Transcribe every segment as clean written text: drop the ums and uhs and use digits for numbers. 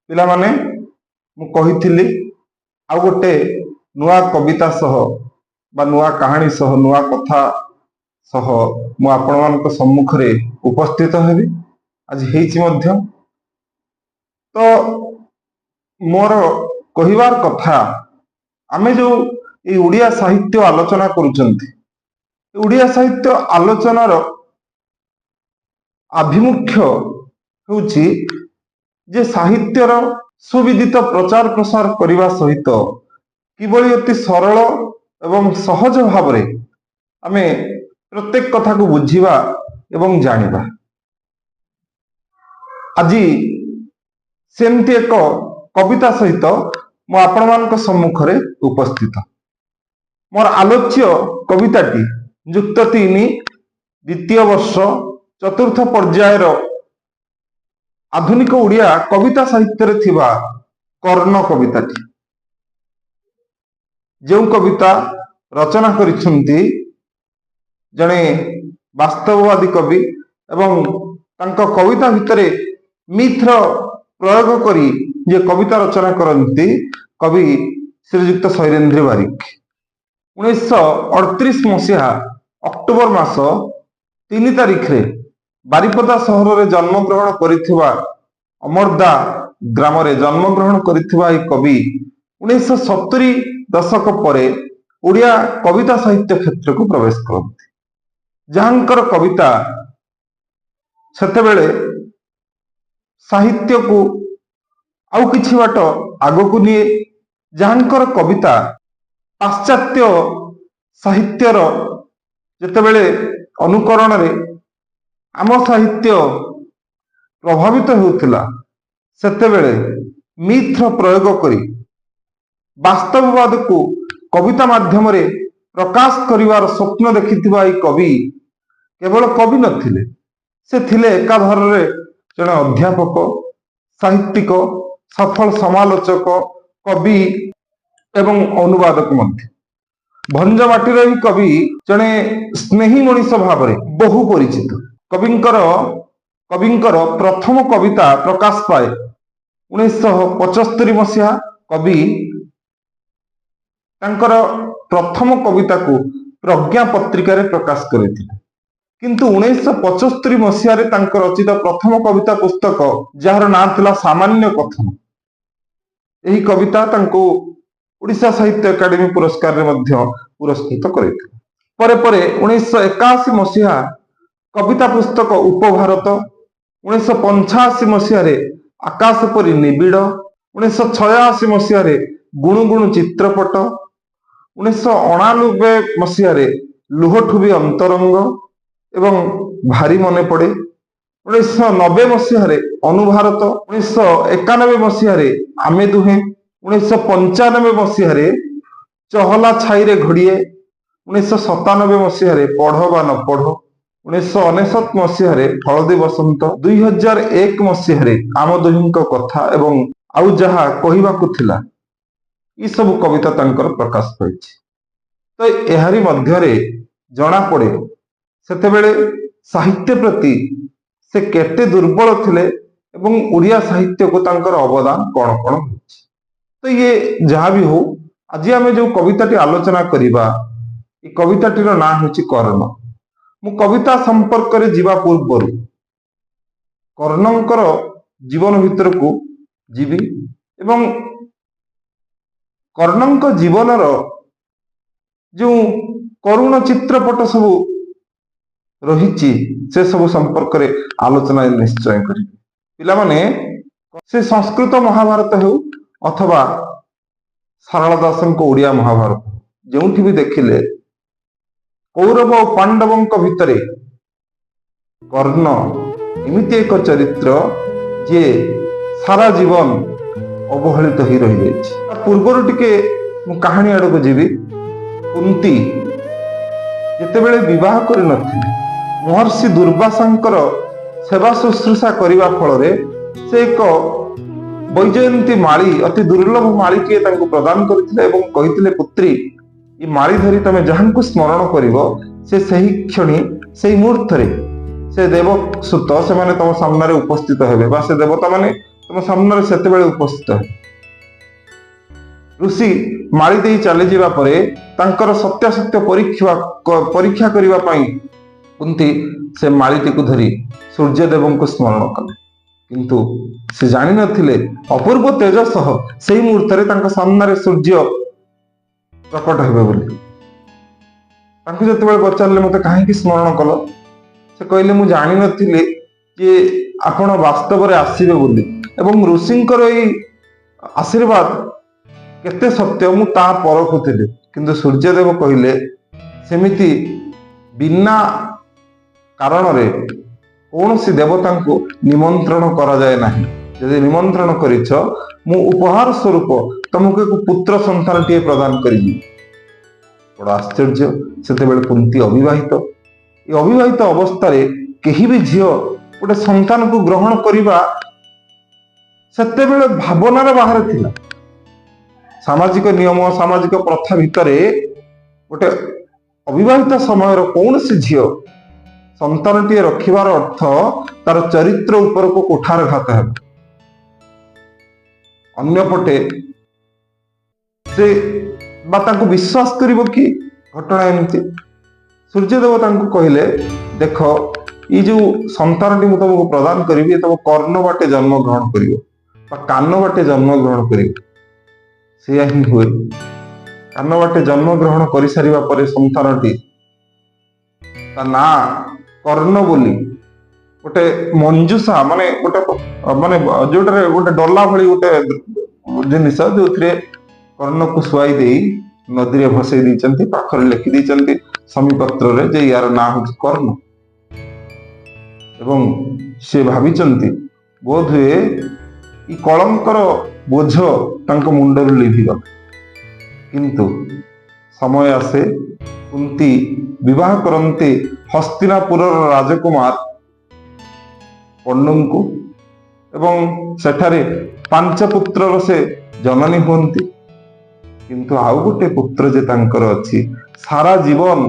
ପିଲାମାନେ ମୁଁ କହିଥିଲି ଆଉ ଗୋଟେ ନୂଆ କବିତା ସହ ବା ନୂଆ କାହାଣୀ ସହ ନୂଆ କଥା ସହ ମୁଁ ଆପଣମାନଙ୍କ ସମ୍ମୁଖରେ ଉପସ୍ଥିତ ହେବି। ଆଜି ହେଇଛି ମଧ୍ୟ। ତ ମୋର କହିବାର କଥା, ଆମେ ଯୋଉ ଏଇ ଓଡ଼ିଆ ସାହିତ୍ୟ ଆଲୋଚନା କରୁଛନ୍ତି, ଓଡ଼ିଆ ସାହିତ୍ୟ ଆଲୋଚନାର ଆଭିମୁଖ୍ୟ ହେଉଛି ଯେ ସାହିତ୍ୟର ସୁବିଦିତ ପ୍ରଚାର ପ୍ରସାର କରିବା ସହିତ କିଭଳି ଅତି ସରଳ ଏବଂ ସହଜ ଭାବରେ ଆମେ ପ୍ରତ୍ୟେକ କଥାକୁ ବୁଝିବା ଏବଂ ଜାଣିବା। ଆଜି ସେମିତି ଏକ କବିତା ସହିତ ମୁଁ ଆପଣମାନଙ୍କ ସମ୍ମୁଖରେ ଉପସ୍ଥିତ। ମୋର ଆଲୋଚ୍ୟ କବିତାଟି ଯୁକ୍ତ 3 ଦ୍ୱିତୀୟ ବର୍ଷ ଚତୁର୍ଥ ପର୍ଯ୍ୟାୟର ଆଧୁନିକ ଓଡ଼ିଆ କବିତା ସାହିତ୍ୟରେ ଥିବା କର୍ଣ୍ଣ କବିତାଟି। ଯେଉଁ କବିତା ରଚନା କରିଛନ୍ତି ଜଣେ ବାସ୍ତବବାଦୀ କବି ଏବଂ ତାଙ୍କ କବିତା ଭିତରେ ମିଥ୍ର ପ୍ରୟୋଗ କରି ଯେ କବିତା ରଚନା କରନ୍ତି କବି ଶ୍ରୀଯୁକ୍ତ ଶୈଳେନ୍ଦ୍ର ବାରିକ। 1938 ମସିହା ଅକ୍ଟୋବର ମାସ 3 ତାରିଖରେ ବାରିପଦା ସହରରେ ଜନ୍ମଗ୍ରହଣ କରିଥିବା ଅମରଦା ଗ୍ରାମରେ ଜନ୍ମଗ୍ରହଣ କରିଥିବା ଏହି କବି 1970 ଦଶକ ପରେ ଓଡ଼ିଆ କବିତା ସାହିତ୍ୟ କ୍ଷେତ୍ରକୁ ପ୍ରବେଶ କରନ୍ତି। ଯାହାଙ୍କର କବିତା ସେତେବେଳେ ସାହିତ୍ୟକୁ ଆଉ କିଛି ବାଟ ଆଗକୁ ନିଏ, ଯାହାଙ୍କର କବିତା ପାଶ୍ଚାତ୍ୟ ସାହିତ୍ୟର ଯେତେବେଳେ ଅନୁକରଣରେ ଆମ ସାହିତ୍ୟ ପ୍ରଭାବିତ ହେଉଥିଲା, ସେତେବେଳେ ମିଥ୍ର ପ୍ରୟୋଗ କରି ବାସ୍ତବବାଦକୁ କବିତା ମାଧ୍ୟମରେ ପ୍ରକାଶ କରିବାର ସ୍ୱପ୍ନ ଦେଖିଥିବା ଏହି କବି କେବଳ କବି ନଥିଲେ, ସେ ଥିଲେ ଏକାଧାରରେ ଜଣେ ଅଧ୍ୟାପକ, ସାହିତ୍ୟିକ, ସଫଳ ସମାଲୋଚକ, କବି ଏବଂ ଅନୁବାଦକ ମଧ୍ୟ। ଭଞ୍ଜ ମାଟିର ଏହି କବି ଜଣେ ସ୍ନେହୀ ମଣିଷ ଭାବରେ ବହୁ ପରିଚିତ। କବିଙ୍କର ପ୍ରଥମ କବିତା ପ୍ରକାଶ ପାଏ 1975 ମସିହା। କବି ତାଙ୍କର ପ୍ରଥମ କବିତାକୁ ପ୍ରଜ୍ଞା ପତ୍ରିକାରେ ପ୍ରକାଶ କରିଥିଲେ, କିନ୍ତୁ 1975 ମସିହାରେ ତାଙ୍କ ରଚିତ ପ୍ରଥମ କବିତା ପୁସ୍ତକ, ଯାହାର ନାଁ ଥିଲା ସାମାନ୍ୟ କଥନ, ଏହି କବିତା ତାଙ୍କୁ ଓଡ଼ିଶା ସାହିତ୍ୟ ଏକାଡେମୀ ପୁରସ୍କାରରେ ମଧ୍ୟ ପୁରସ୍କୃତ କରିଥିଲେ। ପରେ ପରେ 1981 ମସିହା କବିତା ପୁସ୍ତକ ଉପଭାରତ, 1985 ମସିହାରେ ଆକାଶ ପରି ନିବିଡ଼, 1986 ମସିହାରେ ଗୁଣୁ ଗୁଣୁ ଚିତ୍ରପଟ, 1989 ମସିହାରେ ଲୁହଠୁବି ଅନ୍ତରଙ୍ଗ ଏବଂ ଭାରି ମନେ ପଡ଼େ, 1990 ମସିହାରେ ଅନୁଭାରତ, 1991 ମସିହାରେ ଆମେ ଦୁହେଁ, 1995 ମସିହାରେ ଚହଲା ଛାଇରେ ଘଡ଼ିଏ, 1997 ମସିହାରେ ପଢ଼ ବା ନ ପଢ଼, 1999 ମସିହାରେ ହଳଦୀ ବସନ୍ତ, 2001 ମସିହାରେ ଆମ ଦୁହିଁଙ୍କ କଥା ଏବଂ ଆଉ ଯାହା କହିବାକୁ ଥିଲା, ଏସବୁ କବିତା ତାଙ୍କର ପ୍ରକାଶ ପାଇଛି। ତ ଏହାରି ମଧ୍ୟରେ ଜଣାପଡ଼େ ସେତେବେଳେ ସାହିତ୍ୟ ପ୍ରତି ସେ କେତେ ଦୁର୍ବଳ ଥିଲେ ଏବଂ ଓଡ଼ିଆ ସାହିତ୍ୟକୁ ତାଙ୍କର ଅବଦାନ କଣ କଣ ହୋଇଛି। ତ ଇଏ ଯାହା ବି ହଉ, ଆଜି ଆମେ ଯୋଉ କବିତାଟି ଆଲୋଚନା କରିବା, ଏ କବିତାଟିର ନାଁ ହେଉଛି କର୍ଣ୍ଣ। ମୁଁ କବିତା ସମ୍ପର୍କରେ ଯିବା ପୂର୍ବରୁ କର୍ଣ୍ଣଙ୍କର ଜୀବନ ଭିତରକୁ ଯିବି ଏବଂ କର୍ଣ୍ଣଙ୍କ ଜୀବନର ଯେଉଁ କରୁଣ ଚିତ୍ରପଟ ସବୁ ରହିଛି ସେ ସବୁ ସମ୍ପର୍କରେ ଆଲୋଚନା ନିଶ୍ଚୟ କରିବି। ପିଲାମାନେ, ସେ ସଂସ୍କୃତ ମହାଭାରତ ହେଉ ଅଥବା ସାରଳା ଦାସଙ୍କ ଓଡ଼ିଆ ମହାଭାରତ, ଯେଉଁଠି ବି ଦେଖିଲେ କୌରବ ଓ ପାଣ୍ଡବଙ୍କ ଭିତରେ କର୍ଣ୍ଣ ଏମିତି ଏକ ଚରିତ୍ର ଯିଏ ସାରା ଜୀବନ ଅବହେଳିତ ହୋଇ ରହିଯାଇଛି। ତା ପୂର୍ବରୁ ଟିକେ ମୁଁ କାହାଣୀ ଆଡ଼କୁ ଯିବି। କୁନ୍ତୀ ଯେତେବେଳେ ବିବାହ କରିନଥିଲେ, ମହର୍ଷି ଦୁର୍ବାସାଙ୍କର ସେବା ଶୁଶ୍ରୂଷା କରିବା ଫଳରେ ସେ ଏକ ବୈଜୟନ୍ତୀ ମାଳି, ଅତି ଦୁର୍ଲଭ ମାଳିଟିଏ ତାଙ୍କୁ ପ୍ରଦାନ କରିଥିଲେ ଏବଂ କହିଥିଲେ, ପୁତ୍ରୀ, ଏ ମାଳି ଧରି ତମେ ଯାହାଙ୍କୁ ସ୍ମରଣ କରିବ, ସେ ସେହି କ୍ଷଣି ସେହି ମୁହୂର୍ତ୍ତରେ ସେ ଦେବସୁତ ସେମାନେ ତମ ସାମ୍ନାରେ ଉପସ୍ଥିତ ହେବେ ବା ସେ ଦେବତା ମାନେ ତମ ସାମ୍ନାରେ ସେତେବେଳେ ଉପସ୍ଥିତ ହେବେ। ଋଷି ମାଳି ଦେଇ ଚାଲିଯିବା ପରେ ତାଙ୍କର ସତ୍ୟାସତ୍ୟ ପରୀକ୍ଷା କରିବା ପାଇଁ କୁନ୍ତି ସେ ମାଳିଟିକୁ ଧରି ସୂର୍ଯ୍ୟଦେବଙ୍କୁ ସ୍ମରଣ କଲେ। କିନ୍ତୁ ସେ ଜାଣିନଥିଲେ ଅପୂର୍ବ ତେଜ ସହ ସେଇ ମୁହୂର୍ତ୍ତରେ ତାଙ୍କ ସାମ୍ନାରେ ସୂର୍ଯ୍ୟ ପ୍ରକଟ ହେବେ ବୋଲି। ତାଙ୍କୁ ଯେତେବେଳେ ପଚାରିଲେ ମତେ କାହିଁକି ସ୍ମରଣ କଲ, ସେ କହିଲେ ମୁଁ ଜାଣିନଥିଲି ଯେ ଆପଣ ବାସ୍ତବରେ ଆସିବେ ବୋଲି, ଏବଂ ଋଷିଙ୍କର ଏଇ ଆଶୀର୍ବାଦ କେତେ ସତ୍ୟ ମୁଁ ତା ପରଖୁଥିଲି। କିନ୍ତୁ ସୂର୍ଯ୍ୟଦେବ କହିଲେ ସେମିତି ବିନା କାରଣରେ କୌଣସି ଦେବତାଙ୍କୁ ନିମନ୍ତ୍ରଣ କରାଯାଏ ନାହିଁ। ଯଦି ନିମନ୍ତ୍ରଣ କରିଛ, ମୁଁ ଉପହାର ସ୍ୱରୂପ ତମକୁ ଏକ ପୁତ୍ର ସନ୍ତାନଟିଏ ପ୍ରଦାନ କରିବି। ବଡ ଆଶ୍ଚର୍ଯ୍ୟ, ସେତେବେଳେ କୁନ୍ତି ଅବିବାହିତ। ଏ ଅବିବାହିତ ଅବସ୍ଥାରେ କେହି ବି ଝିଅ ଗୋଟେ ସନ୍ତାନକୁ ଗ୍ରହଣ କରିବା ସେତେବେଳେ ଭାବନାର ବାହାରେ ଥିଲା। ସାମାଜିକ ନିୟମ, ସାମାଜିକ ପ୍ରଥା ଭିତରେ ଗୋଟେ ଅବିବାହିତ ସମୟର କୌଣସି ଝିଅ ସନ୍ତାନଟିଏ ରଖିବାର ଅର୍ଥ ତାର ଚରିତ୍ର ଉପରକୁ କୁଠାରଘାତ ହେବ। ଅନ୍ୟପଟେ ସେ ବା ତାଙ୍କୁ ବିଶ୍ୱାସ କରିବ କି ଘଟଣା ଏମିତି? ସୂର୍ଯ୍ୟଦେବ ତାଙ୍କୁ କହିଲେ ଦେଖ, ଏଇ ଯୋଉ ସନ୍ତାନଟି ମୁଁ ତମକୁ ପ୍ରଦାନ କରିବି, ତମ କର୍ଣ୍ଣ ବାଟେ ଜନ୍ମ ଗ୍ରହଣ କରିବ ବା କାନ ବାଟେ ଜନ୍ମ ଗ୍ରହଣ କରିବ। ସେଇଆ ହିଁ ହୁଏ। କାନ ବାଟେ ଜନ୍ମ ଗ୍ରହଣ କରିସାରିବା ପରେ ସନ୍ତାନଟି ତା ନାଁ କର୍ଣ୍ଣ ବୋଲି ଗୋଟେ ମଞ୍ଜୁଷା ମାନେ ଯୋଉଟାରେ ଗୋଟେ ଡଲା ଭଳି ଗୋଟେ ଜିନିଷ, ଯୋଉଥିରେ କର୍ଣ୍ଣକୁ ଶୁଆଇ ଦେଇ ନଦୀରେ ଭସେଇ ଦେଇଛନ୍ତି। ପାଖରେ ଲେଖି ଦେଇଛନ୍ତି ସମୀପତ୍ରରେ ଯେ ୟାର ନାଁ ହଉଛି କର୍ଣ୍ଣ। ଏବଂ ସେ ଭାବିଛନ୍ତି ବୋଧହୁଏ ଏ କଳଙ୍କର ବୋଝ ତାଙ୍କ ମୁଣ୍ଡରୁ ଲିଭିଗଲା। କିନ୍ତୁ ସମୟ ଆସେ, କୁନ୍ତି ବିବାହ କରନ୍ତି ହସ୍ତିନାପୁରର ରାଜକୁମାର ପଣ୍ଡୁଙ୍କୁ, ଏବଂ ସେଠାରେ 5 ପୁତ୍ରର ସେ ଜନନୀ ହୁଅନ୍ତି। କିନ୍ତୁ ଆଉ ଗୋଟେ ପୁତ୍ର ଯେ ତାଙ୍କର ଅଛି, ସାରା ଜୀବନ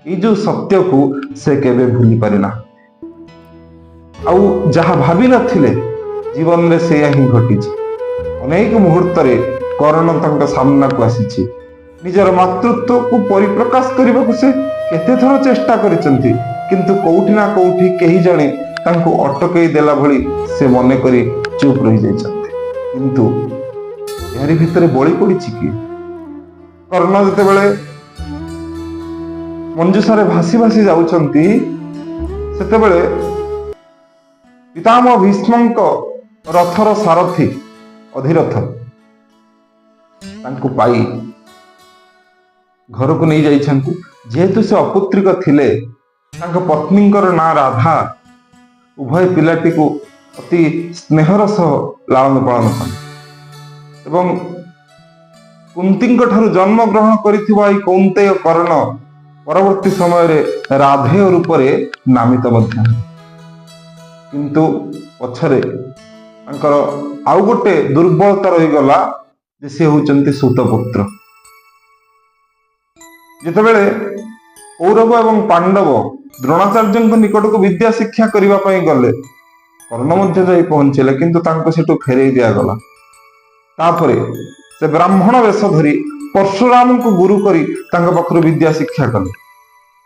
ଏଇ ଯୋଉ ସତ୍ୟକୁ ସେ କେବେ ଭୁଲି ପାରିନା। ଆଉ ଯାହା ଭାବିନଥିଲେ ଜୀବନରେ ସେଇଆ ହିଁ ଘଟିଛି। ଅନେକ ମୁହୂର୍ତ୍ତରେ କର୍ଣ୍ଣ ତାଙ୍କ ସାମ୍ନାକୁ ଆସିଛି। ନିଜର ମାତୃତ୍ୱକୁ ପରିପ୍ରକାଶ କରିବାକୁ ସେ କେତେ ଥର ଚେଷ୍ଟା କରିଛନ୍ତି, କିନ୍ତୁ କୋଉଠି ନା କୋଉଠି କେହି ଜଣେ ତାଙ୍କୁ ଅଟକେଇ ଦେଲା ଭଳି ସେ ମନେ କରି ଚୁପ ରହିଯାଇଛନ୍ତି। କିନ୍ତୁ ଏହାରି ଭିତରେ ବଳି ପଡିଛି କି? କର୍ଣ୍ଣ ଯେତେବେଳେ ମଞ୍ଜୁଷାରେ ଭାସି ଭାସି ଯାଉଛନ୍ତି, ସେତେବେଳେ ପିତାମହ ଭୀଷ୍ମଙ୍କ ରଥର ସାରଥୀ ଅଧିରଥ ତାଙ୍କୁ ପାଇ ଘରକୁ ନେଇ ଯାଇଛନ୍ତି। ଯେହେତୁ ସେ ଅପୁତ୍ରିକ ଥିଲେ, ତାଙ୍କ ପତ୍ନୀଙ୍କର ନାଁ ରାଧା। ଉଭୟ ପିଲାଟିକୁ ଅତି ସ୍ନେହର ସହ ଲାଳନ ପାଳନ କଲେ ଏବଂ କୁନ୍ତୀଙ୍କ ଠାରୁ ଜନ୍ମ ଗ୍ରହଣ କରିଥିବା ଏହି କୌନ୍ତେୟ କର୍ଣ୍ଣ ପରବର୍ତ୍ତୀ ସମୟରେ ରାଧେୟ ରୂପରେ ନାମିତ ମଧ୍ୟ। କିନ୍ତୁ ପଛରେ ତାଙ୍କର ଆଉ ଗୋଟେ ଦୁର୍ବଳତା ରହିଗଲା ଯେ ସେ ହଉଛନ୍ତି ସୁତପୁତ୍ର। ଯେତେବେଳେ କୌରବ ଏବଂ ପାଣ୍ଡବ ଦ୍ରୋଣାଚାର୍ଯ୍ୟଙ୍କ ନିକଟକୁ ବିଦ୍ୟା ଶିକ୍ଷା କରିବା ପାଇଁ ଗଲେ, କର୍ଣ୍ଣ ମଧ୍ୟ ଯାଇ ପହଞ୍ଚିଲେ, କିନ୍ତୁ ତାଙ୍କୁ ସେଠୁ ଫେରେଇ ଦିଆଗଲା। ତାପରେ ସେ ବ୍ରାହ୍ମଣ ବେଶ ଧରି ପରଶୁରାମଙ୍କୁ ଗୁରୁ କରି ତାଙ୍କ ପାଖରୁ ବିଦ୍ୟା ଶିକ୍ଷା କଲେ।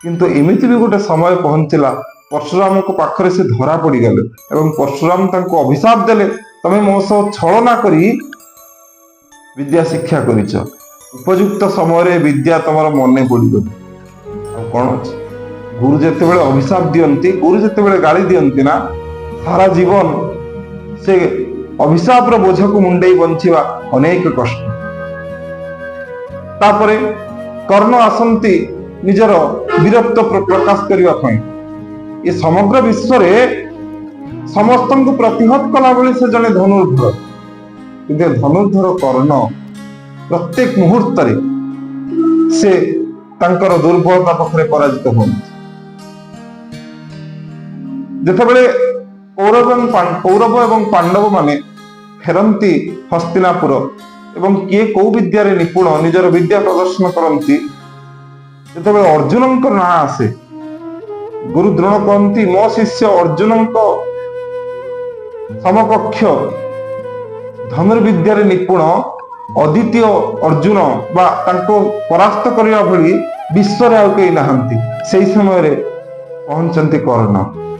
କିନ୍ତୁ ଏମିତି ବି ଗୋଟେ ସମୟ ପହଞ୍ଚିଲା, ପରଶୁରାମଙ୍କ ପାଖରେ ସେ ଧରା ପଡିଗଲେ ଏବଂ ପରଶୁରାମ ତାଙ୍କୁ ଅଭିଶାପ ଦେଲେ, ତମେ ମୋ ସହ ଛଳନା କରି ବିଦ୍ୟା ଶିକ୍ଷା କରିଛ, ଉପଯୁକ୍ତ ସମୟରେ ବିଦ୍ୟା ତମର ମନେ ପଡିଗଲି। ଆଉ କଣ ଅଛି? ଗୁରୁ ଯେତେବେଳେ ଅଭିଶାପ ଦିଅନ୍ତି, ଗୁରୁ ଯେତେବେଳେ ଗାଳି ଦିଅନ୍ତି ନା, ସାରା ଜୀବନ ସେ ଅଭିଶାପର ବୋଝକୁ ମୁଣ୍ଡେଇ ବଞ୍ଚିବା ଅନେକ କଷ୍ଟ। ତାପରେ କର୍ଣ୍ଣ ଆସନ୍ତି ନିଜର ବୀରତ୍ୱ ପ୍ରକାଶ କରିବା ପାଇଁ। ଏ ସମଗ୍ର ବିଶ୍ୱରେ ସମସ୍ତଙ୍କୁ ପ୍ରତିହତ କଲା ଭଳି ସେ ଜଣେ ଧନୁର୍ଦ୍ଧର। କିନ୍ତୁ ଧନୁର୍ଦ୍ଧର କର୍ଣ୍ଣ ପ୍ରତ୍ୟେକ ମୁହୂର୍ତ୍ତରେ ସେ ତାଙ୍କର ଦୁର୍ବଳତା ପାଖରେ ପରାଜିତ ହୁଅନ୍ତି। ଯେତେବେଳେ କୌରବ ଏବଂ ପାଣ୍ଡବ ମାନେ ଫେରନ୍ତି ହସ୍ତିନାପୁର ଏବଂ କିଏ କୋଉ ବିଦ୍ୟାରେ ନିପୁଣ ନିଜର ବିଦ୍ୟା ପ୍ରଦର୍ଶନ କରନ୍ତି, ଯେତେବେଳେ ଅର୍ଜୁନଙ୍କ ନାଁ ଆସେ, ଗୁରୁ ଦ୍ରୋଣ କହନ୍ତି ମୋ ଶିଷ୍ୟ ଅର୍ଜୁନଙ୍କ ସମକକ୍ଷ ଧନୁର୍ବିଦ୍ୟାରେ ନିପୁଣ ଅଦ୍ୱିତୀୟ ଅର୍ଜୁନ ବା ତାଙ୍କୁ ପରାସ୍ତ କରିବା ଭଳି ବିଶ୍ୱରେ ଆଉ କେହି ନାହାନ୍ତି। ସେଇ ସମୟରେ ପହଞ୍ଚନ୍ତି କର୍ଣ୍ଣ।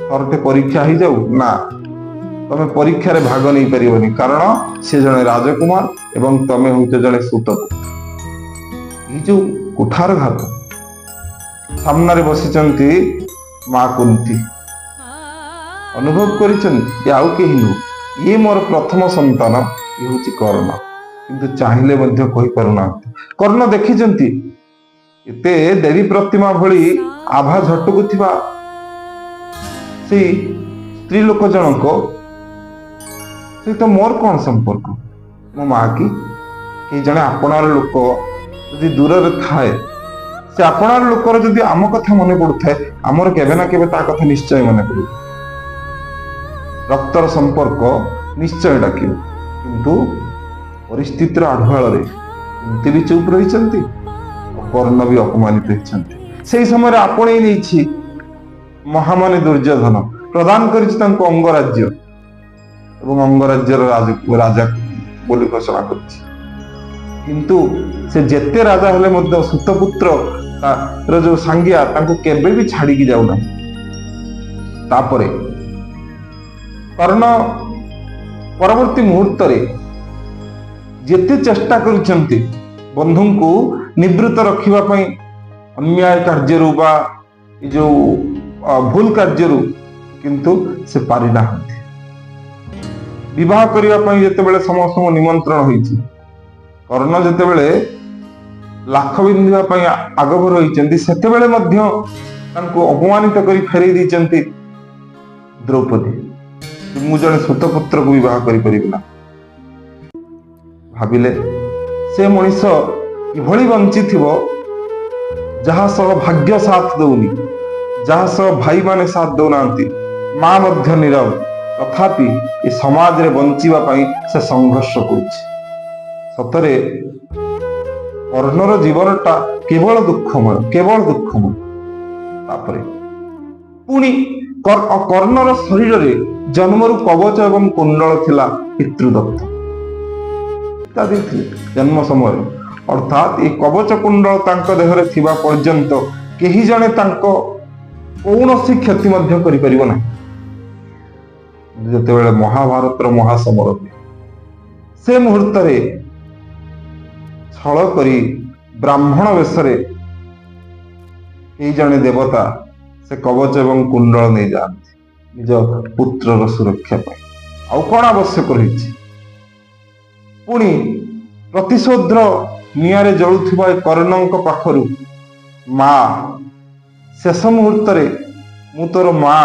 ଥରଟେ ପରୀକ୍ଷା ହେଇଯାଉ, ନା ତମେ ପରୀକ୍ଷାରେ ଭାଗ ନେଇପାରିବନି, କାରଣ ସେ ଜଣେ ରାଜକୁମାର ଏବଂ ତମେ ହଉଛ ଜଣେ ସୁତପୁତ୍ର। ଏଇ ଯୋଉ କୁଠାରଘାତ ସାମ୍ନାରେ ବସିଛନ୍ତି ମା କୁନ୍ତି, ଅନୁଭବ କରିଛନ୍ତି ଏ ଆଉ କେହି ନୁହଁ, ଇଏ ମୋର ପ୍ରଥମ ସନ୍ତାନ, ଇଏ ହଉଛି କର୍ଣ୍ଣ। କିନ୍ତୁ ଚାହିଁଲେ ମଧ୍ୟ କହିପାରୁନାହାନ୍ତି। କର୍ଣ୍ଣ ଦେଖିଛନ୍ତି ଏତେ ଦେବୀ ପ୍ରତିମା ଭଳି ଆଭା ଝଟକୁଥିବା ସେଇ ସ୍ତ୍ରୀ ଲୋକ ଜଣକ ସହିତ ମୋର କଣ ସମ୍ପର୍କ? ମୋ ମା କି କେହି ଜଣେ ଆପଣାର ଲୋକ ଯଦି ଦୂରରେ ଥାଏ, ସେ ଆପଣାର ଲୋକର ଯଦି ଆମ କଥା ମନେ ପଡୁଥାଏ, ଆମର କେବେ ନା କେବେ ତା କଥା ନିଶ୍ଚୟ ମନେ ପଡିବ। ରକ୍ତର ସମ୍ପର୍କ ନିଶ୍ଚୟ ଡାକିବ। କିନ୍ତୁ ପରିସ୍ଥିତିର ଆଢୁଆଳରେ କୁନ୍ତି ବି ଚୁପ୍ ରହିଛନ୍ତି, କର୍ଣ୍ଣ ବି ଅପମାନିତ ହେଇଛନ୍ତି। ସେଇ ସମୟରେ ଆପଣେଇ ନେଇଛି ମହାମାନି ଦୁର୍ଯ୍ୟୋଧନ, ପ୍ରଦାନ କରିଛି ତାଙ୍କୁ ଅଙ୍ଗରାଜ୍ୟ ଏବଂ ଅଙ୍ଗରାଜ୍ୟର ରାଜା ବୋଲି ଘୋଷଣା କରିଛି। କିନ୍ତୁ ସେ ଯେତେ ରାଜା ହେଲେ ମଧ୍ୟ ସୁତପୁତ୍ର ଯୋଉ ସାଙ୍ଗିଆ ତାଙ୍କୁ କେବେ ବି ଛାଡିକି ଯାଉନାହିଁ। ତାପରେ କର୍ଣ୍ଣ ପରବର୍ତ୍ତୀ ମୁହୂର୍ତ୍ତରେ ଯେତେ ଚେଷ୍ଟା କରିଛନ୍ତି ବନ୍ଧୁଙ୍କୁ ନିବୃତ୍ତ ରଖିବା ପାଇଁ ଅନ୍ୟାୟ କାର୍ଯ୍ୟରୁ ବା ଏ ଯୋଉ ଭୁଲ କାର୍ଯ୍ୟରୁ, କିନ୍ତୁ ସେ ପାରିନାହାନ୍ତି। ବିବାହ କରିବା ପାଇଁ ଯେତେବେଳେ ସମସ୍ତଙ୍କୁ ନିମନ୍ତ୍ରଣ ହୋଇଛି, କର୍ଣ୍ଣ ଯେତେବେଳେ ଲାଖ ବିନ୍ଧିବା ପାଇଁ ଆଗଭର ହୋଇଛନ୍ତି, ସେତେବେଳେ ମଧ୍ୟ ତାଙ୍କୁ ଅପମାନିତ କରି ଫେରେଇ ଦେଇଛନ୍ତି ଦ୍ରୌପଦୀ। ମୁଁ ଜଣେ ସୁତପୁତ୍ରକୁ ବିବାହ କରିପାରିବି ନା। ଭାବିଲେ ସେ ମଣିଷ କିଭଳି ବଞ୍ଚିଥିବ, ଯାହା ସହ ଭାଗ୍ୟ ସାଥ ଦଉନି, ଯାହା ସହ ଭାଇମାନେ ସାଥ ଦଉନାହାନ୍ତି, ମା ମଧ୍ୟ ନୀରବ, ତଥାପି ଏ ସମାଜରେ ବଞ୍ଚିବା ପାଇଁ ସେ ସଂଘର୍ଷ କରୁଛି। ସତରେ କର୍ଣ୍ଣର ଜୀବନଟା କେବଳ ଦୁଃଖମୟ, କେବଳ ଦୁଃଖମୟ। ତାପରେ ପୁଣି କର୍ଣ୍ଣର ଶରୀରରେ ଜନ୍ମରୁ କବଚ ଏବଂ କୁଣ୍ଡଳ ଥିଲା ପିତୃଦତ୍ତ ଦେଇଥିଲେ ଜନ୍ମ ସମୟରେ। ଅର୍ଥାତ୍ ଏ କବଚ କୁଣ୍ଡଳ ତାଙ୍କ ଦେହରେ ଥିବା ପର୍ଯ୍ୟନ୍ତ କେହି ଜଣେ ତାଙ୍କ କୌଣସି କ୍ଷତି ମଧ୍ୟ କରିପାରିବ ନାହିଁ। ଯେତେବେଳେ ମହାଭାରତର ମହାସମର ହୁଏ, ସେ ମୁହୂର୍ତ୍ତରେ ଛଳ କରି ବ୍ରାହ୍ମଣ ବେଶରେ କେହି ଜଣେ ଦେବତା ସେ କବଚ ଏବଂ କୁଣ୍ଡଳ ନେଇଯାଆନ୍ତି ନିଜ ପୁତ୍ରର ସୁରକ୍ଷା ପାଇଁ। ଆଉ କଣ ଆବଶ୍ୟକ ରହିଛି? ପୁଣି ପ୍ରତିଶୋଧର ନିଆଁରେ ଜଳୁଥିବା ଏ କର୍ଣ୍ଣଙ୍କ ପାଖରୁ ମା ଶେଷ ମୁହୂର୍ତ୍ତରେ, ମୁଁ ତୋର ମା,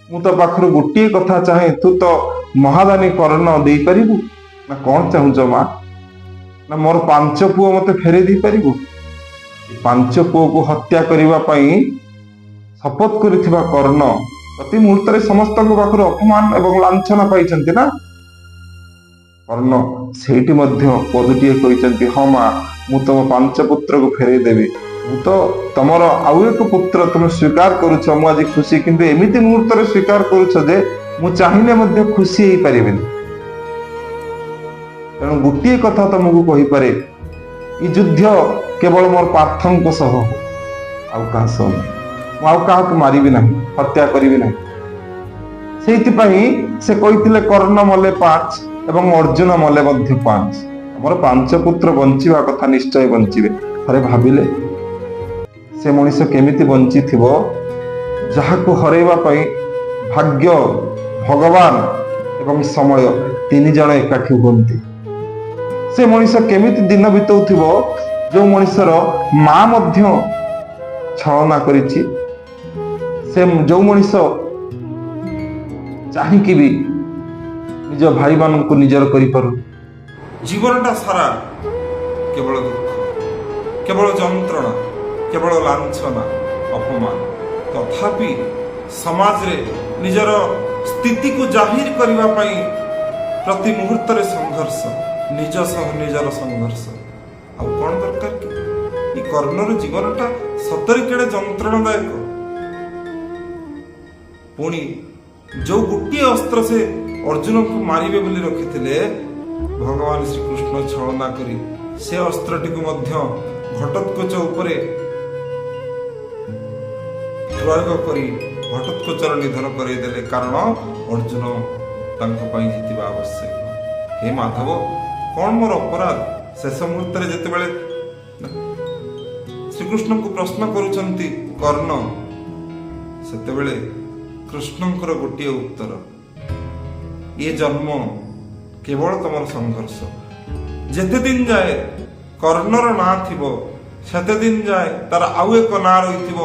ମୁଁ ତୋ ପାଖରୁ ଗୋଟିଏ କଥା ଚାହେଁ, ତୁ ତ ମହାଦାନୀ କର୍ଣ୍ଣ ଦେଇପାରିବୁ ନା? କଣ ଚାହୁଁଛ ମା? ନା ମୋର 5 ପୁଅ ମତେ ଫେରେଇ ଦେଇପାରିବୁ? 5 ପୁଅକୁ ହତ୍ୟା କରିବା ପାଇଁ ଶପଥ କରିଥିବା କର୍ଣ୍ଣ ପ୍ରତି ମୁହୂର୍ତ୍ତରେ ସମସ୍ତଙ୍କ ପାଖରୁ ଅପମାନ ଏବଂ ଲାଞ୍ଛନା ପାଇଛନ୍ତି ନା। କର୍ଣ୍ଣ ସେଇଠି ମଧ୍ୟ ପଦଟିଏ କହିଛନ୍ତି, ହଁ ମା, ମୁଁ ତମ 5 ପୁତ୍ରକୁ ଫେରେଇ ଦେବି। ମୁଁ ତ ତମର ଆଉ ଏକ ପୁତ୍ର ତମେ ସ୍ୱୀକାର କରୁଛ, ମୁଁ ଆଜି ଖୁସି। କିନ୍ତୁ ଏମିତି ମୁହୂର୍ତ୍ତରେ ସ୍ୱୀକାର କରୁଛ ଯେ ମୁଁ ଚାହିଁଲେ ମଧ୍ୟ ଖୁସି ହେଇପାରିବିନି। ତେଣୁ ଗୋଟିଏ କଥା ତମକୁ କହିପାରେ, ଏ ଯୁଦ୍ଧ କେବଳ ମୋର ପାର୍ଥଙ୍କ ସହ, ଆଉ କାହା ସହ ନାହିଁ। ମୁଁ ଆଉ କାହାକୁ ମାରିବି ନାହିଁ, ହତ୍ୟା କରିବି ନାହିଁ। ସେଇଥିପାଇଁ ସେ କହିଥିଲେ କର୍ଣ୍ଣ ମଲେ 5 ଏବଂ ଅର୍ଜୁନ ମଲେ ମଧ୍ୟ 5। ଆମର 5 ପୁତ୍ର ବଞ୍ଚିବା କଥା, ନିଶ୍ଚୟ ବଞ୍ଚିବେ। ଥରେ ଭାବିଲେ ସେ ମଣିଷ କେମିତି ବଞ୍ଚିଥିବ, ଯାହାକୁ ହରେଇବା ପାଇଁ ଭାଗ୍ୟ, ଭଗବାନ ଏବଂ ସମୟ 3 ଜଣ ଏକାଠି ହୁଅନ୍ତି। ସେ ମଣିଷ କେମିତି ଦିନ ବିତାଉଥିବ, ଯୋଉ ମଣିଷର ମା ମଧ୍ୟ ଛଳନା କରିଛି, ସେ ଯୋଉ ମଣିଷ ଚାହିଁକି ବି ନିଜ ଭାଇମାନଙ୍କୁ ନିଜର କରିପାରୁ। ଜୀବନଟା ସାରା କେବଳ ଦୁଃଖ, କେବଳ ଯନ୍ତ୍ରଣା, କେବଳ ଲାଞ୍ଛନା, ଅପମାନ। ତଥାପି ସମାଜରେ ନିଜର ସ୍ଥିତିକୁ ଜାହିର କରିବା ପାଇଁ ପ୍ରତି ମୁହୂର୍ତ୍ତରେ ସଂଘର୍ଷ, ନିଜ ସହ ନିଜର ସଂଘର୍ଷ। ଆଉ କଣ ଦରକାର କି? ଏ କର୍ଣ୍ଣର ଜୀବନଟା ସତରେ କେଡ଼େ ଯନ୍ତ୍ରଣାଦାୟକ। ପୁଣି ଯୋଉ ଗୋଟିଏ ଅସ୍ତ୍ର ସେ ଅର୍ଜୁନଙ୍କୁ ମାରିବେ ବୋଲି ରଖିଥିଲେ, ଭଗବାନ ଶ୍ରୀକୃଷ୍ଣ ଛଳନା କରି ସେ ଅସ୍ତ୍ରଟିକୁ ମଧ୍ୟ ଘଟୋତ୍କଚ ଉପରେ ପ୍ରୟୋଗ କରି ଘଟୋତ୍କଚର ନିଧନ କରାଇଦେଲେ, କାରଣ ଅର୍ଜୁନ ତାଙ୍କ ପାଇଁ ଜିତିବା ଆବଶ୍ୟକ। ହେ ମାଧବ, କଣ ମୋର ଅପରାଧ? ଶେଷ ମୁହୂର୍ତ୍ତରେ ଯେତେବେଳେ ଶ୍ରୀକୃଷ୍ଣଙ୍କୁ ପ୍ରଶ୍ନ କରୁଛନ୍ତି କର୍ଣ୍ଣ, ସେତେବେଳେ କୃଷ୍ଣଙ୍କର ଗୋଟିଏ ଉତ୍ତର, ଏ ଜନ୍ମ କେବଳ ତମର ସଂଘର୍ଷ। ଯେତେ ଦିନ ଯାଏ କର୍ଣ୍ଣର ନାଁ ଥିବ, ସେତେ ଦିନ ଯାଏ ତାର ଆଉ ଏକ ନାଁ ରହିଥିବ,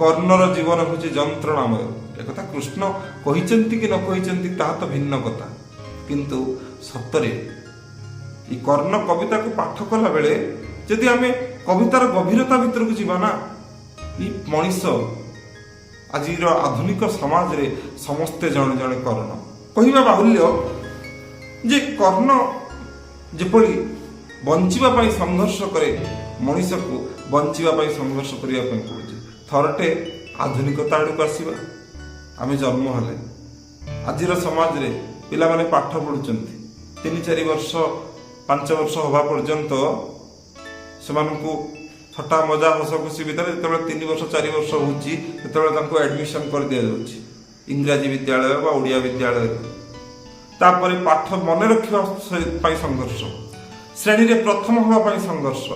କର୍ଣ୍ଣର ଜୀବନ ହେଉଛି ଯନ୍ତ୍ରଣାମୟ। ଏକଥା କୃଷ୍ଣ କହିଛନ୍ତି କି ନ କହିଛନ୍ତି ତାହା ତ ଭିନ୍ନ କଥା, କିନ୍ତୁ ସତରେ এই କର୍ଣ୍ଣ କବିତାକୁ ପାଠ କଲା ବେଳେ ଯଦି ଆମେ କବିତାର ଗଭୀରତା ଭିତରକୁ ଯିବା ନା, এই ମଣିଷ ଆଜିର ଆଧୁନିକ ସମାଜରେ ସମସ୍ତେ ଜଣେ ଜଣେ କର୍ଣ୍ଣ। କହିବା ବାହୁଲ୍ୟ ଯେ କର୍ଣ୍ଣ ଯେପରି ବଞ୍ଚିବା ପାଇଁ ସଂଘର୍ଷ କରେ, ମଣିଷକୁ ବଞ୍ଚିବା ପାଇଁ ସଂଘର୍ଷ କରିବା ପାଇଁ ପଡୁଛି। ଥରଟେ ଆଧୁନିକତା ଆଡ଼କୁ ଆସିବା। ଆମେ ଜନ୍ମ ହେଲେ ଆଜିର ସମାଜରେ ପିଲାମାନେ ପାଠ ପଢୁଛନ୍ତି, 3-4 ବର୍ଷ 5 ବର୍ଷ ହେବା ପର୍ଯ୍ୟନ୍ତ ସେମାନଙ୍କୁ ଥଟ୍ଟା ମଜା ହସ ଖୁସି ଭିତରେ ଯେତେବେଳେ 3 ବର୍ଷ 4 ବର୍ଷ ହେଉଛି ସେତେବେଳେ ତାଙ୍କୁ ଆଡମିସନ କରିଦିଆଯାଉଛି ଇଂରାଜୀ ବିଦ୍ୟାଳୟ ବା ଓଡ଼ିଆ ବିଦ୍ୟାଳୟରେ। ତାପରେ ପାଠ ମନେ ରଖିବା ପାଇଁ ସଂଘର୍ଷ, ଶ୍ରେଣୀରେ ପ୍ରଥମ ହେବା ପାଇଁ ସଂଘର୍ଷ,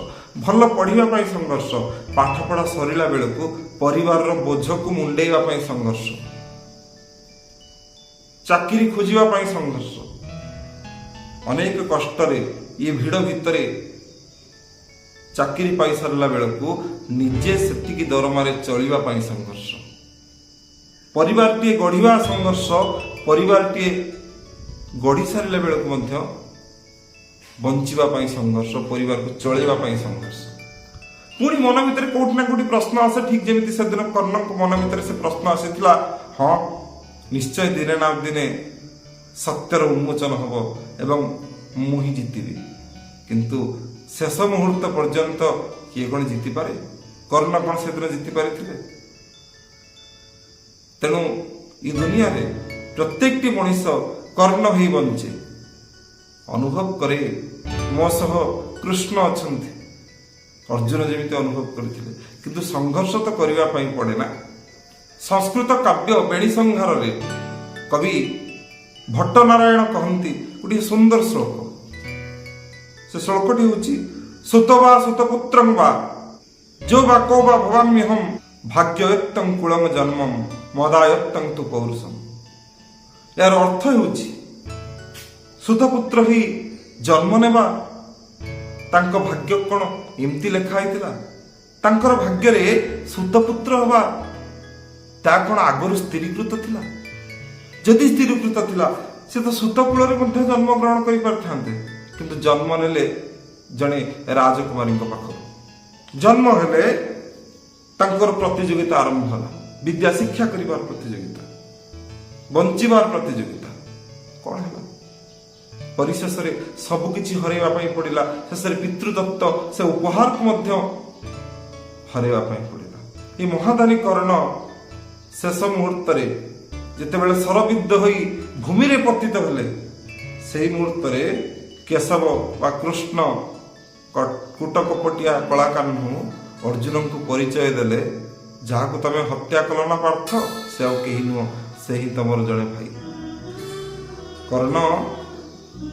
ଭଲ ପଢିବା ପାଇଁ ସଂଘର୍ଷ, ପାଠପଢା ସରିଲା ବେଳକୁ ପରିବାରର ବୋଝକୁ ମୁଣ୍ଡେଇବା ପାଇଁ ସଂଘର୍ଷ, ଚାକିରି ଖୋଜିବା ପାଇଁ ସଂଘର୍ଷ। ଅନେକ କଷ୍ଟରେ ଏ ଭିଡ଼ ଭିତରେ ଚାକିରି ପାଇ ସାରିଲା ବେଳକୁ ନିଜେ ସେତିକି ଦରମାରେ ଚଳିବା ପାଇଁ ସଂଘର୍ଷ, ପରିବାରଟିଏ ଗଢିବା ସଂଘର୍ଷ, ପରିବାରଟିଏ ଗଢି ସାରିଲା ବେଳକୁ ମଧ୍ୟ ବଞ୍ଚିବା ପାଇଁ ସଂଘର୍ଷ, ପରିବାରକୁ ଚଳେଇବା ପାଇଁ ସଂଘର୍ଷ। ପୁଣି ମନ ଭିତରେ କୋଉଠି ନା କୋଉଠି ପ୍ରଶ୍ନ ଆସେ, ଠିକ ଯେମିତି ସେଦିନ କର୍ଣ୍ଣଙ୍କ ମନ ଭିତରେ ସେ ପ୍ରଶ୍ନ ଆସିଥିଲା, ହଁ ନିଶ୍ଚୟ ଦିନେ ନା ଦିନେ ସତ୍ୟର ଉନ୍ମୋଚନ ହବ ଏବଂ ମୁଁ ହିଁ ଜିତିବି। କିନ୍ତୁ ଶେଷ ମୁହୂର୍ତ୍ତ ପର୍ଯ୍ୟନ୍ତ କିଏ କଣ ଜିତିପାରେ? କର୍ଣ୍ଣ କଣ ସେଦିନ ଜିତି ପାରିଥିଲେ? ତେଣୁ ଏ ଦୁନିଆରେ ପ୍ରତ୍ୟେକଟି ମଣିଷ କର୍ଣ୍ଣ ହେଇ ବଞ୍ଚେ, ଅନୁଭବ କରେ ମୋ ସହ କୃଷ୍ଣ ଅଛନ୍ତି, ଅର୍ଜୁନ ଯେମିତି ଅନୁଭବ କରିଥିଲେ। କିନ୍ତୁ ସଂଘର୍ଷ ତ କରିବା ପାଇଁ ପଡେ ନା। ସଂସ୍କୃତ କାବ୍ୟ ବେଣୀ ସଂହାରରେ କବି ଭଟ୍ଟନାରାୟଣ କହନ୍ତି ଗୋଟିଏ ସୁନ୍ଦର ଶ୍ଲୋକ। ସେ ଶ୍ଲୋକଟି ହେଉଛି, ସୁତ ବା ସୁତପୁତ୍ରଂ ବା ଯో ବା କో ବା ଭବାମ୍ୟହಂ ଭାଗ୍ୟୟକ୍ତଂ କୁଳଂ ଜନ୍ମଂ ମଦାୟକ୍ତଂ ତୁ ପୌରୁଷಂ। ଏହାର ଅର୍ଥ ହେଉଛି ସୁତପୁତ୍ର ହିଁ ଜନ୍ମ ନେବା ତାଙ୍କ ଭାଗ୍ୟ କଣ ଏମିତି ଲେଖା ହେଇଥିଲା? ତାଙ୍କର ଭାଗ୍ୟରେ ସୁତପୁତ୍ର ହେବା ତା କଣ ଆଗରୁ ସ୍ଥିରୀକୃତ ଥିଲା? ଯଦି ସ୍ଥିରୀକୃତ ଥିଲା ସେ ତ ସୁତ କୂଳରେ ମଧ୍ୟ ଜନ୍ମ ଗ୍ରହଣ କରିପାରିଥାନ୍ତେ, କିନ୍ତୁ ଜନ୍ମ ନେଲେ ଜଣେ ରାଜକୁମାରୀଙ୍କ ପାଖରୁ। ଜନ୍ମ ହେଲେ ତାଙ୍କର ପ୍ରତିଯୋଗିତା ଆରମ୍ଭ ହେଲା, ବିଦ୍ୟା ଶିକ୍ଷା କରିବାର ପ୍ରତିଯୋଗିତା, ବଞ୍ଚିବାର ପ୍ରତିଯୋଗିତା। କଣ ହେଲା? ପରିଶେଷରେ ସବୁକିଛି ହରାଇବା ପାଇଁ ପଡିଲା। ଶେଷରେ ପିତୃଦତ୍ତ ସେ ଉପହାରକୁ ମଧ୍ୟ ହରାଇବା ପାଇଁ ପଡିଲା। ଏ ମହାଦାନୀ କର୍ଣ୍ଣ ଶେଷ ମୁହୂର୍ତ୍ତରେ ଯେତେବେଳେ ଶରବିଦ୍ଧ ହୋଇ ଭୂମିରେ ପତିତ ହେଲେ, ସେହି ମୁହୂର୍ତ୍ତରେ କେଶବ ବା କୃଷ୍ଣ କୁଟକପଟିଆ କଳାକାହ୍ନୁ ଅର୍ଜୁନଙ୍କୁ ପରିଚୟ ଦେଲେ, ଯାହାକୁ ତମେ ହତ୍ୟା କଲ ନା ପାର୍ଥ, ସେ ଆଉ କେହି ନୁହଁ, ସେ ହିଁ ତମର ଜଣେ ଭାଇ। କର୍ଣ୍ଣ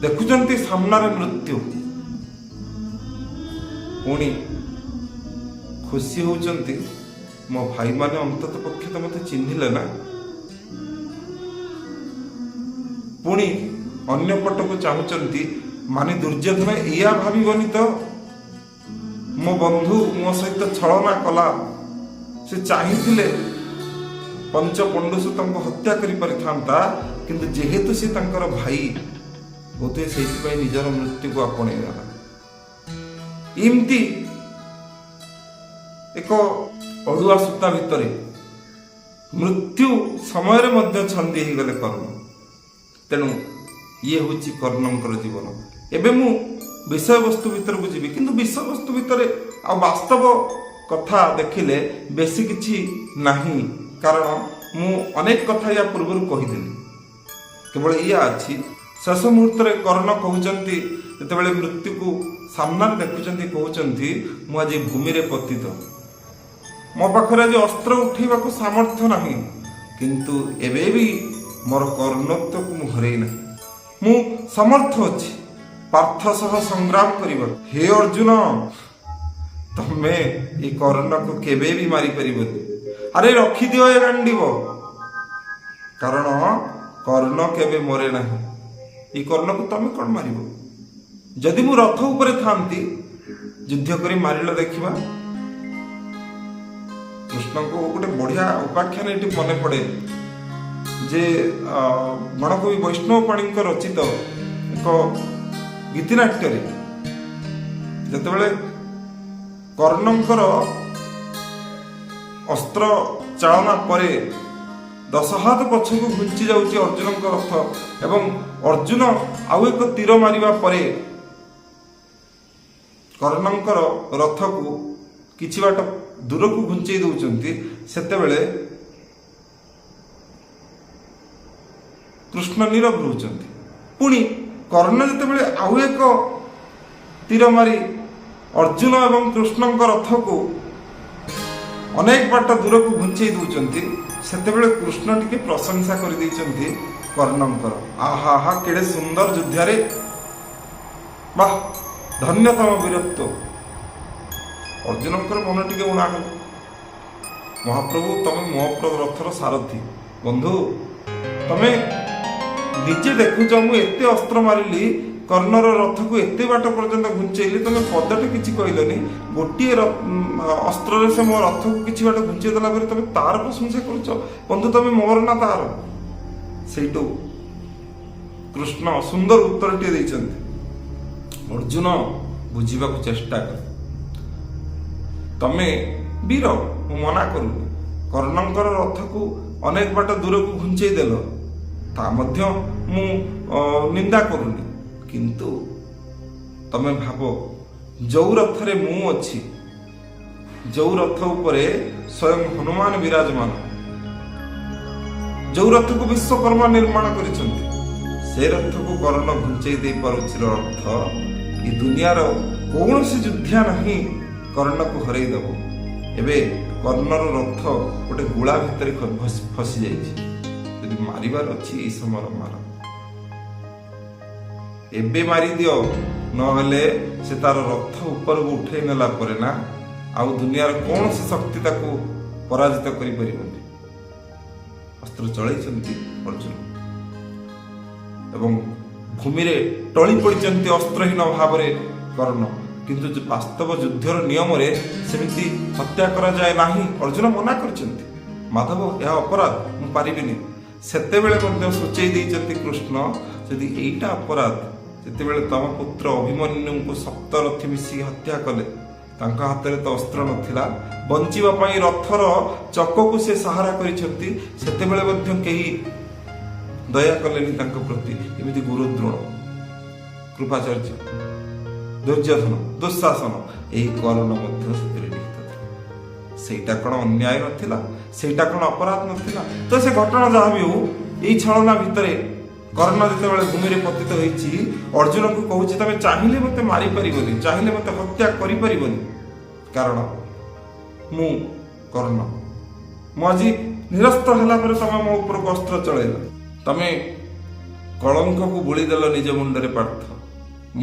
ଦେଖୁଛନ୍ତି ସାମ୍ନାରେ ମୃତ୍ୟୁ, ପୁଣି ଖୁସି ହଉଛନ୍ତି, ମୋ ଭାଇମାନେ ଅନ୍ତତଃ ପକ୍ଷେ ତ ମତେ ଚିହ୍ନିଲେ ନା। ପୁଣି ଅନ୍ୟ ପଟକୁ ଚାହୁଁଛନ୍ତି, ମାନେ ଦୁର୍ଯ୍ୟୋଧନ ଏଇଆ ଭାବିବନି ତ ମୋ ବନ୍ଧୁ ମୋ ସହିତ ଛଳନା କଲା, ସେ ଚାହିଁଥିଲେ ପଞ୍ଚ ପଣ୍ଡୁସୁତଙ୍କୁ ହତ୍ୟା କରିପାରିଥାନ୍ତା, କିନ୍ତୁ ଯେହେତୁ ସେ ତାଙ୍କର ଭାଇ, ବୋଧହୁଏ ସେଇଥିପାଇଁ ନିଜର ମୃତ୍ୟୁକୁ ଆପଣେଇ ନେଲା। ଏମିତି ଏକ ଅଡୁଆ ସୂତା ଭିତରେ ମୃତ୍ୟୁ ସମୟରେ ମଧ୍ୟ ଛନ୍ଦି ହେଇଗଲେ କର୍ଣ୍ଣ। ତେଣୁ ଇଏ ହେଉଛି କର୍ଣ୍ଣଙ୍କର ଜୀବନ। ଏବେ ମୁଁ ବିଷୟବସ୍ତୁ ଭିତରକୁ ଯିବି, କିନ୍ତୁ ବିଷୟବସ୍ତୁ ଭିତରେ ଆଉ ବାସ୍ତବ କଥା ଦେଖିଲେ ବେଶୀ କିଛି ନାହିଁ, କାରଣ ମୁଁ ଅନେକ କଥା ୟା ପୂର୍ବରୁ କହିଦେଲି। କେବଳ ଇୟା ଅଛି, ଶେଷ ମୁହୂର୍ତ୍ତରେ କର୍ଣ୍ଣ କହୁଛନ୍ତି, ଯେତେବେଳେ ମୃତ୍ୟୁକୁ ସାମ୍ନାରେ ଦେଖୁଛନ୍ତି, କହୁଛନ୍ତି ମୁଁ ଆଜି ଭୂମିରେ ପତିତ, ମୋ ପାଖରେ ଆଜି ଅସ୍ତ୍ର ଉଠେଇବାକୁ ସାମର୍ଥ୍ୟ ନାହିଁ, କିନ୍ତୁ ଏବେ ବି ମୋର କର୍ଣ୍ଣତ୍ୱକୁ ମୁଁ ହରେଇ ନାହିଁ। ମୁଁ ସମର୍ଥ ଅଛି ପାର୍ଥ ସହ ସଂଗ୍ରାମ କରିବାକୁ। ହେ ଅର୍ଜୁନ, ତମେ ଏ କର୍ଣ୍ଣକୁ କେବେ ବି ମାରିପାରିବନି। ଆରେ ରଖିଦିଅ ଏ ଗାଣ୍ଡିବ, କାରଣ କର୍ଣ୍ଣ କେବେ ମରେ ନାହିଁ। ଏ କର୍ଣ୍ଣକୁ ତମେ କଣ ମାରିବ? ଯଦି ମୁଁ ରଥ ଉପରେ ଥାନ୍ତି, ଯୁଦ୍ଧ କରି ମାରିଲ ଦେଖିବା। କୃଷ୍ଣଙ୍କୁ ଗୋଟେ ବଢିଆ ଉପାଖ୍ୟାନ ଏଠି ମନେ ପଡେ ଯେ ଗଣକବି ବୈଷ୍ଣବ ପାଣିଙ୍କ ରଚିତ ଏକ ଗୀତିନାଟ୍ୟରେ ଯେତେବେଳେ କର୍ଣ୍ଣଙ୍କର ଅସ୍ତ୍ର ଚାଳନା ପରେ 10 ହାତ ପଛକୁ ଘୁଞ୍ଚି ଯାଉଛି ଅର୍ଜୁନଙ୍କ ରଥ, ଏବଂ ଅର୍ଜୁନ ଆଉ ଏକ ତୀର ମାରିବା ପରେ କର୍ଣ୍ଣଙ୍କର ରଥକୁ କିଛି ବାଟ ଦୂରକୁ ଘୁଞ୍ଚେଇ ଦଉଛନ୍ତି, ସେତେବେଳେ କୃଷ୍ଣ ନୀରବ ରହୁଛନ୍ତି। ପୁଣି କର୍ଣ୍ଣ ଯେତେବେଳେ ଆଉ ଏକ ତୀର ମାରି ଅର୍ଜୁନ ଏବଂ କୃଷ୍ଣଙ୍କ ରଥକୁ ଅନେକ ବାଟ ଦୂରକୁ ଘୁଞ୍ଚେଇ ଦଉଛନ୍ତି, ସେତେବେଳେ କୃଷ୍ଣ ଟିକେ ପ୍ରଶଂସା କରିଦେଇଛନ୍ତି କର୍ଣ୍ଣଙ୍କର। ଆହା ହା, କେଡ଼େ ସୁନ୍ଦର ଯୁଦ୍ଧରେ, ବାଃ, ଧନ୍ୟତମ ବୀରତ୍ୱ। ଅର୍ଜୁନଙ୍କର ମନ ଟିକେ ଉଣା ହେଲା, ମହାପ୍ରଭୁ ତମେ ମୋ ରଥର ସାରଥି। ବନ୍ଧୁ, ତମେ ନିଜେ ଦେଖୁଛ ମୁଁ ଏତେ ଅସ୍ତ୍ର ମାରିଲି, କର୍ଣ୍ଣର ରଥକୁ ଏତେ ବାଟ ପର୍ଯ୍ୟନ୍ତ ଘୁଞ୍ଚେଇଲି, ତମେ ପଦଟେ କିଛି କହିଲନି। ଗୋଟିଏ ଅସ୍ତ୍ରରେ ସେ ମୋ ରଥକୁ କିଛି ବାଟ ଘୁଞ୍ଚେଇ ଦେଲା ପରେ ତମେ ତାର ପ୍ରଶଂସା କରୁଛ। ବନ୍ଧୁ, ତମେ ମୋର ନା ତାର? ସେଇଠୁ କୃଷ୍ଣ ସୁନ୍ଦର ଉତ୍ତରଟିଏ ଦେଇଛନ୍ତି। ଅର୍ଜୁନ, ବୁଝିବାକୁ ଚେଷ୍ଟା କର, ତମେ ବୀର, ମୁଁ ମନା କରୁନି। କର୍ଣ୍ଣଙ୍କର ରଥକୁ ଅନେକ ବାଟ ଦୂରକୁ ଘୁଞ୍ଚେଇ ଦେଲ, ତା ମଧ୍ୟ ମୁଁ ନିନ୍ଦା କରୁନି, କିନ୍ତୁ ତମେ ଭାବ, ଯୋଉ ରଥରେ ମୁଁ ଅଛି, ଯୋଉ ରଥ ଉପରେ ସ୍ୱୟଂ ହନୁମାନ ବିରାଜମାନ, ଯୋଉ ରଥକୁ ବିଶ୍ୱକର୍ମା ନିର୍ମାଣ କରିଛନ୍ତି, ସେ ରଥକୁ କର୍ଣ୍ଣ ଘୁଞ୍ଚେଇ ଦେଇ ପାରୁଛି। ରଥ ଏ ଦୁନିଆର କୌଣସି ଯୁଦ୍ଧା ନାହିଁ କର୍ଣ୍ଣକୁ ହରେଇ ଦେବ। ଏବେ କର୍ଣ୍ଣର ରଥ ଗୋଟେ ଗୁଳା ଭିତରେ ଫସି ଯାଇଛି। ଯଦି ମାରିବାର ଅଛି ଏଇ ସମୟରେ ମାର, ଏବେ ମାରିଦିଅ, ନହେଲେ ସେ ତାର ରଥ ଉପରକୁ ଉଠେଇ ନେଲା ପରେ ନା ଆଉ ଦୁନିଆର କୌଣସି ଶକ୍ତି ତାକୁ ପରାଜିତ କରିପାରିବନି। ଅସ୍ତ୍ର ଚଳେଇଛନ୍ତି ଅର୍ଜୁନ ଏବଂ ଭୂମିରେ ଟଳି ପଡ଼ିଛନ୍ତି ଅସ୍ତ୍ରହୀନ ଭାବରେ କର୍ଣ୍ଣ, କିନ୍ତୁ ବାସ୍ତବ ଯୁଦ୍ଧର ନିୟମରେ ସେମିତି ହତ୍ୟା କରାଯାଏ ନାହିଁ। ଅର୍ଜୁନ ମନା କରିଛନ୍ତି, ମାଧବ ଏହା ଅପରାଧ, ମୁଁ ପାରିବିନି। ସେତେବେଳେ ମଧ୍ୟ ସୂଚେଇ ଦେଇଛନ୍ତି କୃଷ୍ଣ, ଯଦି ଏଇଟା ଅପରାଧ, ଯେତେବେଳେ ତମ ପୁତ୍ର ଅଭିମନ୍ୟୁଙ୍କୁ ସପ୍ତରଥୀ ମିଶି ହତ୍ୟା କଲେ, ତାଙ୍କ ହାତରେ ତ ଅସ୍ତ୍ର ନଥିଲା, ବଞ୍ଚିବା ପାଇଁ ରଥର ଚକକୁ ସେ ସାହାରା କରିଛନ୍ତି, ସେତେବେଳେ ମଧ୍ୟ କେହି ଦୟା କଲେନି ତାଙ୍କ ପ୍ରତି। ଏମିତି ଗୁରୁଦ୍ରୋଣ, କୃପାଚାର୍ଯ୍ୟ, ଦୁର୍ଯ୍ୟୋଧନ, ଦୁଃଶାସନ, ଏହି କର୍ଣ୍ଣ ମଧ୍ୟ ସେଥିରେ ନିହିତ ଥିଲା। ସେଇଟା କଣ ଅନ୍ୟାୟ ନଥିଲା? ସେଇଟା କଣ ଅପରାଧ ନଥିଲା? ତ ସେ ଘଟଣା ଯାହା ବି ହଉ, ଏଇ ଛଳନା ଭିତରେ କର୍ଣ୍ଣ ଯେତେବେଳେ ଭୂମିରେ ପତିତ ହେଇଛି, ଅର୍ଜୁନଙ୍କୁ କହୁଛି, ତମେ ଚାହିଁଲେ ମତେ ମାରିପାରିବନି, ଚାହିଁଲେ ମତେ ହତ୍ୟା କରିପାରିବନି, କାରଣ ମୁଁ କର୍ଣ୍ଣ। ମୁଁ ଆଜି ନିରସ୍ତ ହେଲା ପରେ ତମେ ମୋ ଉପରକୁ ଅସ୍ତ୍ର ଚଳେଇଲ, ତମେ କଳଙ୍କକୁ ବୋଳିଦେଲ ନିଜ ମୁଣ୍ଡରେ ପାର୍ଥ।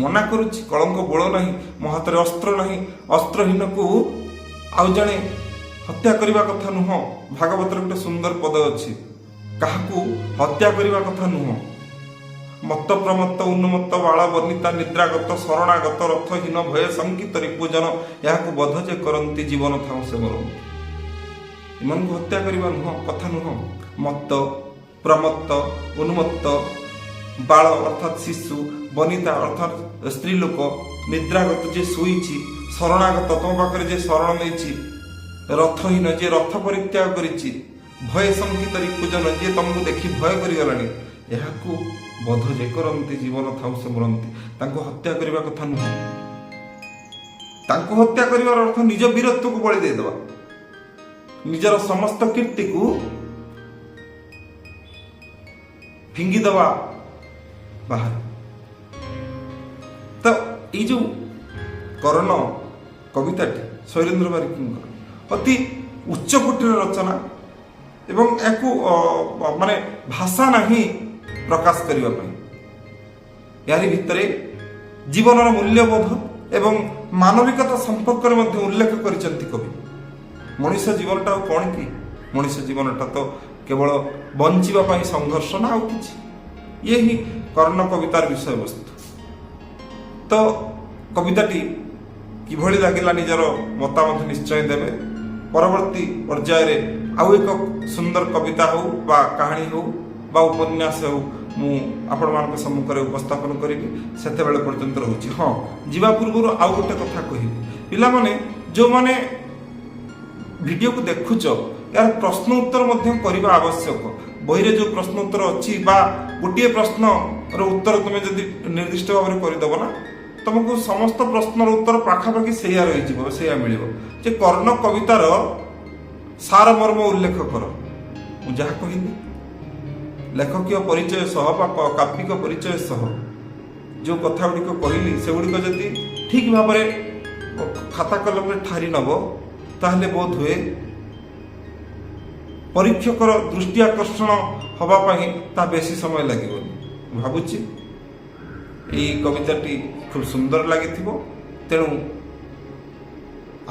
ମନା କରୁଛି, କଳଙ୍କ ବୋଳ ନାହିଁ, ମୋ ହାତରେ ଅସ୍ତ୍ର ନାହିଁ। ଅସ୍ତ୍ରହୀନକୁ ଆଉ ଜଣେ ହତ୍ୟା କରିବା କଥା ନୁହଁ। ଭାଗବତରେ ଗୋଟେ ସୁନ୍ଦର ପଦ ଅଛି, କାହାକୁ ହତ୍ୟା କରିବା କଥା ନୁହଁ। ମତ୍ତ ପ୍ରମତ୍ତ ଉନ୍ମତ୍ତ ବାଳ ବର୍ଣ୍ଣିତା ନିଦ୍ରାଗତ ଶରଣାଗତ ରଥହୀନ ଭୟ ଶଙ୍କିତ ରିପୁଜନ, ଏହାକୁ ବଧ ଯେ କରନ୍ତି ଜୀବନ ଥାଉ ସେ ମରନ୍ତି। ଏମାନଙ୍କୁ ହତ୍ୟା କରିବା କଥା ନୁହଁ। ମତ୍ତ, ପ୍ରମତ୍ତ, ଉନ୍ମତ୍ତ, ବାଳ ଅର୍ଥାତ୍ ଶିଶୁ, ବନିତା ଅର୍ଥାତ୍ ସ୍ତ୍ରୀ ଲୋକ, ନିଦ୍ରାଗତ ଯିଏ ଶୋଇଛି, ଶରଣାଗତ ତମ ପାଖରେ ଯିଏ ଶରଣ ନେଇଛି, ରଥହୀନ ଯିଏ ରଥ ପରିତ୍ୟାଗ କରିଛି, ଭୟ ଶଙ୍କିତ ରିପୁଜନ ଯିଏ ତମକୁ ଦେଖି ଭୟ କରିଗଲାଣି, ଏହାକୁ ବଧ ଯେ କରନ୍ତି ଜୀବନ ଥାଉ ସେ ମରନ୍ତି। ତାଙ୍କୁ ହତ୍ୟା କରିବା କଥା ନୁହଁ। ତାଙ୍କୁ ହତ୍ୟା କରିବାର ଅର୍ଥ ନିଜ ବୀରତ୍ୱକୁ ବଳି ଦେଇଦେବା, ନିଜର ସମସ୍ତ କୀର୍ତ୍ତିକୁ ଫିଙ୍ଗିଦେବା ବାହାରେ। ତ ଏଇ ଯୋଉ କରଣ କବିତାଟି ଶୈଲେନ୍ଦ୍ର ବାରିକଙ୍କର ଅତି ଉଚ୍ଚ କୋଟିର ରଚନା ଏବଂ ଏହାକୁ ମାନେ ଭାଷା ନାହିଁ ପ୍ରକାଶ କରିବା ପାଇଁ। ଏହାରି ଭିତରେ ଜୀବନର ମୂଲ୍ୟବୋଧ ଏବଂ ମାନବିକତା ସମ୍ପର୍କରେ ମଧ୍ୟ ଉଲ୍ଲେଖ କରିଛନ୍ତି କବି। ମଣିଷ ଜୀବନଟା ଆଉ କ'ଣ କି? ମଣିଷ ଜୀବନଟା ତ କେବଳ ବଞ୍ଚିବା ପାଇଁ ସଂଘର୍ଷ ନା ଆଉ କିଛି। ଇଏ ହିଁ କର୍ଣ୍ଣ କବିତାର ବିଷୟବସ୍ତୁ। ତ କବିତାଟି କିଭଳି ଲାଗିଲା ନିଜର ମତାମତ ନିଶ୍ଚୟ ଦେବେ। ପରବର୍ତ୍ତୀ ପର୍ଯ୍ୟାୟରେ ଆଉ ଏକ ସୁନ୍ଦର କବିତା ହେଉ ବା କାହାଣୀ ହେଉ ବା ଉପନ୍ୟାସ ହେଉ ମୁଁ ଆପଣମାନଙ୍କ ସମ୍ମୁଖରେ ଉପସ୍ଥାପନ କରିବି। ସେତେବେଳେ ପର୍ଯ୍ୟନ୍ତ ରହୁଛି। ହଁ, ଯିବା ପୂର୍ବରୁ ଆଉ ଗୋଟେ କଥା କହିବି। ପିଲାମାନେ ଯେଉଁମାନେ ଭିଡ଼ିଓକୁ ଦେଖୁଛ, ଏହାର ପ୍ରଶ୍ନ ଉତ୍ତର ମଧ୍ୟ କରିବା ଆବଶ୍ୟକ। ବହିରେ ଯେଉଁ ପ୍ରଶ୍ନ ଉତ୍ତର ଅଛି ବା ଗୋଟିଏ ପ୍ରଶ୍ନର ଉତ୍ତର ତୁମେ ଯଦି ନିର୍ଦ୍ଦିଷ୍ଟ ଭାବରେ କରିଦେବ ନା, ତୁମକୁ ସମସ୍ତ ପ୍ରଶ୍ନର ଉତ୍ତର ପାଖାପାଖି ସେଇଆ ରହିଯିବ, ସେଇଆ ମିଳିବ। ଯେ କର୍ଣ୍ଣ କବିତାର ସାରମର୍ମ ଉଲ୍ଲେଖ କର। ମୁଁ ଯାହା କହିଲି ଲେଖକୀୟ ପରିଚୟ ସହ ବା କାବ୍ୟିକ ପରିଚୟ ସହ ଯେଉଁ କଥା ଗୁଡ଼ିକ କହିଲି ସେଗୁଡ଼ିକ ଯଦି ଠିକ୍ ଭାବରେ ଖାତା କଲମରେ ଠାରି ନେବ, ତାହେଲେ ବୋଧ ହୁଏ ପରୀକ୍ଷକର ଦୃଷ୍ଟି ଆକର୍ଷଣ ହେବା ପାଇଁ ତା ବେଶୀ ସମୟ ଲାଗିବନି। ମୁଁ ଭାବୁଛି ଏହି କବିତାଟି ଖୁବ୍ ସୁନ୍ଦର ଲାଗିଥିବ। ତେଣୁ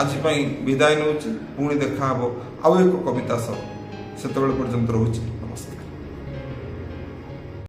ଆଜି ପାଇଁ ବିଦାୟ ନେଉଛି। ପୁଣି ଦେଖା ହେବ ଆଉ ଏକ କବିତା ସହ। ସେତେବେଳେ ପର୍ଯ୍ୟନ୍ତ ରହୁଛି।